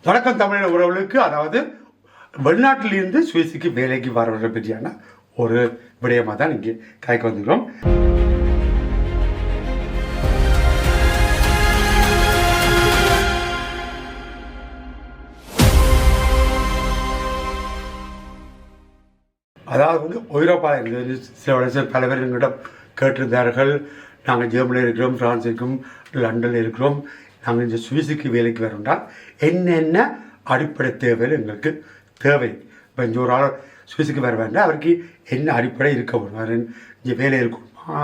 வணக்கம் தமிழக உறவுகளுக்கு. அதாவது வெளிநாட்டிலிருந்து சுவிஸுக்கு வேலைக்கு வரவர்கள் பற்றியான ஒரு விடயமாக தான் இங்கே கைக்கு வந்துக்கிறோம். அதாவது ஐரோப்பாவில் இருந்து சில பல பேர் எங்களிடம் கேட்டிருந்தார்கள், நாங்கள் ஜெர்மனியில் இருக்கிறோம், பிரான்ஸ் இருக்கிறோம், லண்டனில் இருக்கிறோம், நாங்கள் இந்த சுவிஸுக்கு வேலைக்கு வரணும்னால் என்னென்ன அடிப்படை தேவைகள் எங்களுக்கு தேவை. இப்போ இங்கே ஒரு ஆள் சுவிஸுக்கு வர வேண்டாம், அவருக்கு என்ன அடிப்படை இருக்க வேணும், இங்கே வேலை இருக்கணுமா,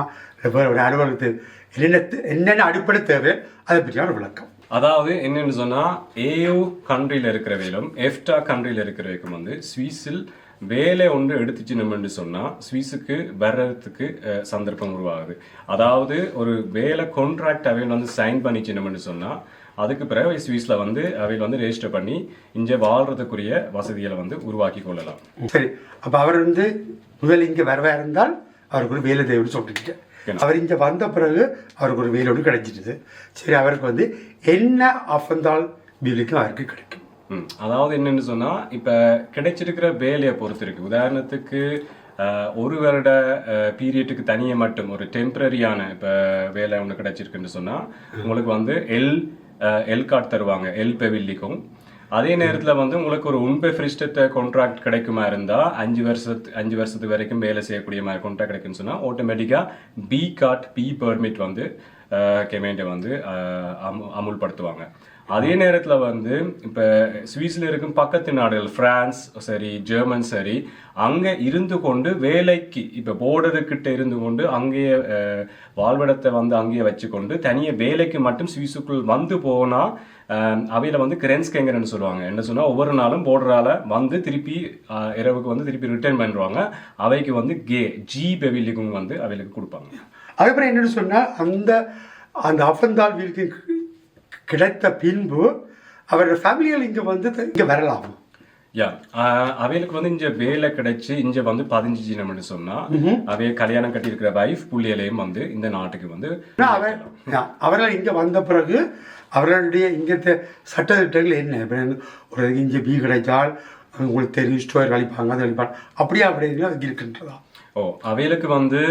ஒரு அலுவலகத்துக்கு என்னென்ன அடிப்படை தேவை, அதை பற்றியான விளக்கம். அதாவது என்னன்னு சொன்னால், ஏயு கண்ட்ரியில் இருக்கிறவையிலும் எஃப்டா கண்ட்ரியில் இருக்கிறவைக்கும் சுவிஸில் வேலை ஒன்று எடுத்துச்சுன்னு சொன்னால் சுவிஸுக்கு வர்றதுக்கு சந்தர்ப்பம் உருவாகுது. அதாவது ஒரு வேலை கான்ட்ராக்ட் அவையில் சைன் பண்ணிச்சுன்னு சொன்னால் அதுக்கு பிறகு சுவிஸில் அவையில் ரெஜிஸ்டர் பண்ணி இங்கே வாழ்றதுக்குரிய வசதிகளை உருவாக்கி கொள்ளலாம். சரி, அப்போ அவர் முதல் இங்கே வரவா இருந்தால் அவருக்கு ஒரு வேலை தேவைன்னு சொல்லிட்டு அவர் இங்கே வந்த பிறகு அவருக்கு ஒரு வேலையோடு கிடைச்சிட்டுது. சரி, அவருக்கு என்ன அஃபந்தால் வேலைக்கும் அவருக்கு கிடைக்கும். அதாவது என்னன்னு சொன்னா, இப்ப கிடைச்சிருக்கிற வேலையை பொறுத்து இருக்கு. உதாரணத்துக்கு ஒரு வருட பீரியட்டுக்கு தனியே மட்டும் ஒரு டெம்பரரியான இப்ப வேலை ஒன்று கிடைச்சிருக்குன்னு சொன்னா உங்களுக்கு எல் கார்டு தருவாங்க, எல் பெவில்லிக்கும். அதே நேரத்தில் உங்களுக்கு ஒரு உன்பெஃப்ரிஸ்டத்தை கான்ட்ராக்ட் கிடைக்குமா இருந்தால் 5 வருஷத்துக்கு வரைக்கும் வேலை செய்யக்கூடிய மாதிரி கான்ட்ராக்ட் கிடைக்குன்னு சொன்னால் ஆட்டோமேட்டிக்காக பி கார்ட், பி பெர்மிட் கெமெண்டை அமுல்படுத்துவாங்க. அதே நேரத்தில் இப்போ சுவிஸில் இருக்கும் பக்கத்து நாடுகள் பிரான்ஸ் சரி, ஜெர்மன் சரி, அங்கே இருந்து கொண்டு வேலைக்கு இப்போ போர்டருக்கிட்ட இருந்து கொண்டு அங்கேயே வாழ்விடத்தை அங்கேயே வச்சுக்கொண்டு தனியாக வேலைக்கு மட்டும் சுவிஸுக்குள் போனால் அவையில் கிரென்ஸ்கேங்கர்னு சொல்லுவாங்க. என்ன சொன்னால், ஒவ்வொரு நாளும் போர்டரால் திருப்பி இரவுக்கு திருப்பி ரிட்டர்ன் பண்ணுவாங்க. அவைக்கு ஜி பெவிலிக்கும் அவைகளுக்கு கொடுப்பாங்க. அதுக்கப்புறம் என்னென்னு சொன்னால், அந்த அஃபந்தால் வீலுக்கு கிடைத்த பின்பு அவரோட ஃபேமிலிகள் இங்கே வரலாம். அவைகளுக்கு இங்க வேலை கிடைச்சி இங்க 15 சொன்னா அவைய கல்யாணம் கட்டி இருக்கிற வைஃப் புள்ளியலையும் இந்த நாட்டுக்கு அவர்கள் இங்க வந்த பிறகு அவர்களுடைய இங்க சட்ட திட்டங்கள் என்ன, ஒரு இங்க பி கிடைச்சால் உங்களுக்கு தெரியும் ஸ்டோர் அளிப்பாங்க, அது அளிப்பாங்க, அப்படியே அப்படி அதுக்கு இருக்கின்றதா? அவைகளுக்கு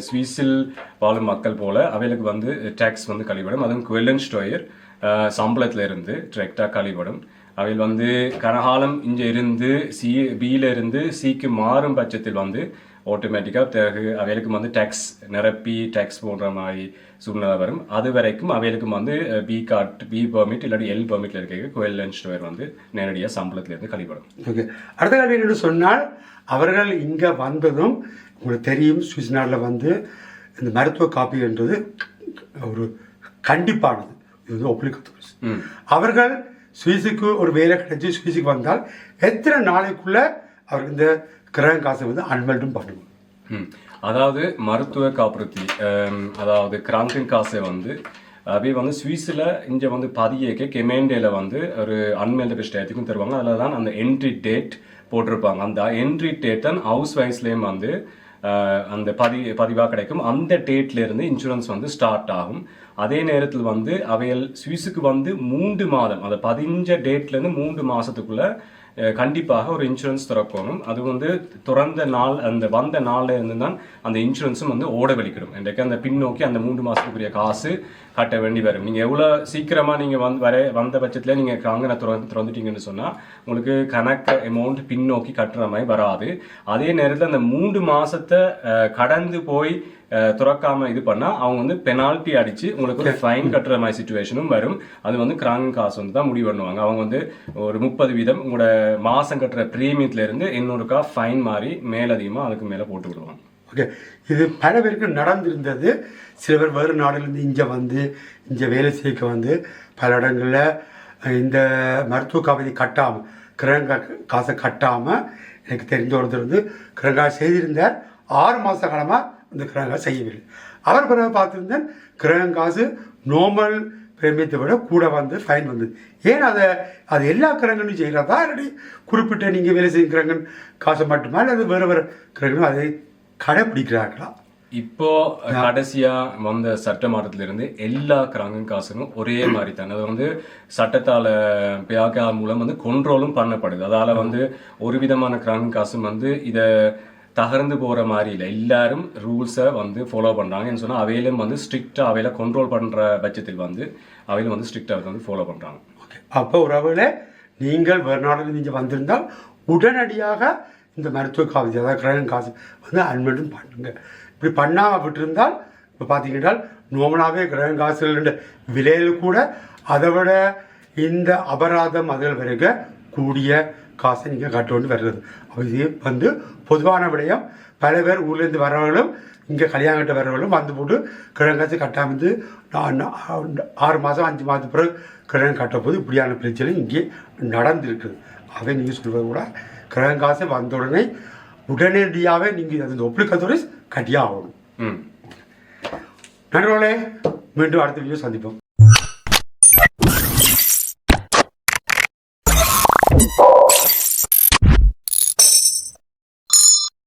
சுவிஸில் வாழும் மக்கள் போல அவைகளுக்கு டேக்ஸ் கழிவிடும். அதுவும் குவெல்லன் ஸ்டோயர் சம்பளத்துல இருந்து டிரெக்டா கழிவிடும். அவையில் கனகாலம் இங்கே இருந்து பியில இருந்து சிக்கு மாறும் பட்சத்தில் ஆட்டோமேட்டிக்காக அவைகளுக்கு டேக்ஸ் நிரப்பி டேக்ஸ் போன்ற மாதிரி சூழ்நிலை வரும். அது வரைக்கும் அவைகளுக்கு பி கார்ட், பி பெர்மிட் இல்லாட்டி எல் பெர்மிட்ல இருக்க குவெல்லன் ஸ்டோயர் நேரடியாக சம்பளத்திலிருந்து கழிவிடும். ஓகே, அடுத்த கேள்வி என்று சொன்னால், அவர்கள் இங்கே வந்ததும் உங்களுக்கு தெரியும், சுவிஸ் நாட்டில் இந்த மருத்துவ காப்பீடு என்றது ஒரு கண்டிப்பானது. இது ஒப்ளிகத்தோரிஸ். அவர்கள் சுவிஸுக்கு ஒரு வேலை கிடைச்சி சுவிஸுக்கு வந்தால் எத்தனை நாளைக்குள்ள அவருக்கு இந்த கிரக காசை அன்மெல்டும் பண்ணுவோம். அதாவது மருத்துவ காப்புறுதி, அதாவது கிராங்கின் காசை அவை சுவிஸில் இங்கே பதியேக்க கெமேண்டேல ஒரு அன்மெல்டு ஸ்டேட்டுக்கும் தருவாங்க. அதில் தான் அந்த என்ட்ரி டேட் போட்டிருப்பாங்க. அந்த என்ட்ரி டேட் தான் ஹவுஸ் வைஸ்லேயும் அந்த பதிவாக கிடைக்கும். அந்த டேட்ல இருந்து இன்சூரன்ஸ் ஸ்டார்ட் ஆகும். அதே நேரத்தில் அவைகள் சுவிஸுக்கு 3 மாதம், அந்த 15 டேட்ல இருந்து 3 மாசத்துக்குள்ள கண்டிப்பாக ஒரு இன்சூரன்ஸ் திறக்கணும். அது திறந்த நாள், அந்த வந்த நாள்ல இருந்து தான் அந்த இன்சூரன்ஸும் ஓட வெளிக்கிடும். இன்றைக்கு அந்த பின்னோக்கி அந்த 3 மாசத்துக்குரிய காசு கட்ட வேண்டி வரும். நீங்க எவ்வளவு சீக்கிரமா நீங்க வந்த பட்சத்துல நீங்க அங்கே திறந்துட்டீங்கன்னு சொன்னா உங்களுக்கு கணக்கு அமௌண்ட் பின்னோக்கி கட்டுற மாதிரி வராது. அதே நேரத்தில் அந்த 3 மாசத்தை கடந்து போய் துறக்காம இது பண்ணா அவங்க பெனால்ட்டி அடிச்சு உங்களுக்கு ஒரு ஃபைன் கட்டுற மாதிரி சிச்சுவேஷனும் வரும். அது கிராங் காசு தான் முடிவு பண்ணுவாங்க. அவங்க ஒரு 30% உங்களோட மாசம் கட்டுற பிரீமியத்துல இருந்து 800 ஃபைன் மாதிரி மேலதிகமா அதுக்கு மேல போட்டு விடுவாங்க. ஓகே, இது பல பேருக்கு நடந்திருந்தது. சில பேர் வேறு நாடுலேருந்து இங்கே வேலை செய்ய பல இடங்களில் இந்த மருத்துவ காப்பீடு கட்டாமல், கிரக காசை கட்டாமல், எனக்கு தெரிஞ்ச ஒருத்தர் கிரக செய்திருந்தார். 6 மாத காலமாக இந்த கிரக செய்யவில்லை. அவர் பிறகு பார்த்துருந்தேன், கிரக காசு நார்மல் பிரேமியத்தை விட கூட ஃபைன் ஏன் அது எல்லா கிரகங்களும் செய்கிறதா, இல்லாட்டி குறிப்பிட்ட நீங்கள் வேலை செய்கிற கிரகன் காசை மட்டுமா, இல்லை அது வேறு கிரகங்களும் அதை கடைப்பிடிக்கிறார்களா? இப்போ கடைசியா வந்த சட்ட மாற்றத்திலிருந்து எல்லா கிராங்கின் காசும் ஒரே மாதிரி தான். அது வந்து சட்டத்தால பியாக்கா மூலம் வந்து கொண்ட்ரோலும் பண்ணப்படுது. அதால வந்து ஒரு விதமான கிராங்கின் காசும் வந்து இத தகர்ந்து போற மாதிரி இல்லை. எல்லாரும் ரூல்ஸை வந்து ஃபாலோ பண்றாங்கன்னு சொன்னா அவையிலும் வந்து ஸ்ட்ரிக்டா அவையில கண்ட்ரோல் பண்ற பட்சத்தில் வந்து அவையிலும் வந்து ஸ்ட்ரிக்டா வந்து ஃபாலோ பண்றாங்க. அப்போ உறவுகளே, நீங்கள் வேறு நாடுகளில் இங்கே வந்திருந்தால் உடனடியாக இந்த மருத்துவ காப்பீடு அதாவது கிராங்கின் காசு வந்து அட்மிட்டும் பண்ணுங்க. இப்படி பண்ணாமல் விட்டுருந்தால் இப்போ பார்த்தீங்கன்னா நோமனாகவே கிராங்கின் காசுகளோட விலையில் கூட அதை விட இந்த அபராதம் அதில் வரைக்கும் கூடிய காசை நீங்கள் கட்ட வேண்டி வர்றது. இது வந்து பொதுவான விடயம். பல பேர் ஊர்லேருந்து வர்றவர்களும் இங்கே கல்யாணம் கட்ட வர்றவர்களும் வந்து போட்டு கிழங்கு காசு கட்டாமல் 6 மாதம் 5 மாதத்துக்கு பிறகு கிழங்கு கட்ட போது இப்படியான பிரச்சனை இங்கே நடந்திருக்குது. அதை நீங்கள் சொல்வது கூட கிழங்கு காசு வந்த உடனே உடனடியாகவே நீங்கள் அந்த ஒப்ளிகத்தோட கட்டியே ஆகணும். நண்பர்களே, மீண்டும் அடுத்த வீடியோ சந்திப்போம்.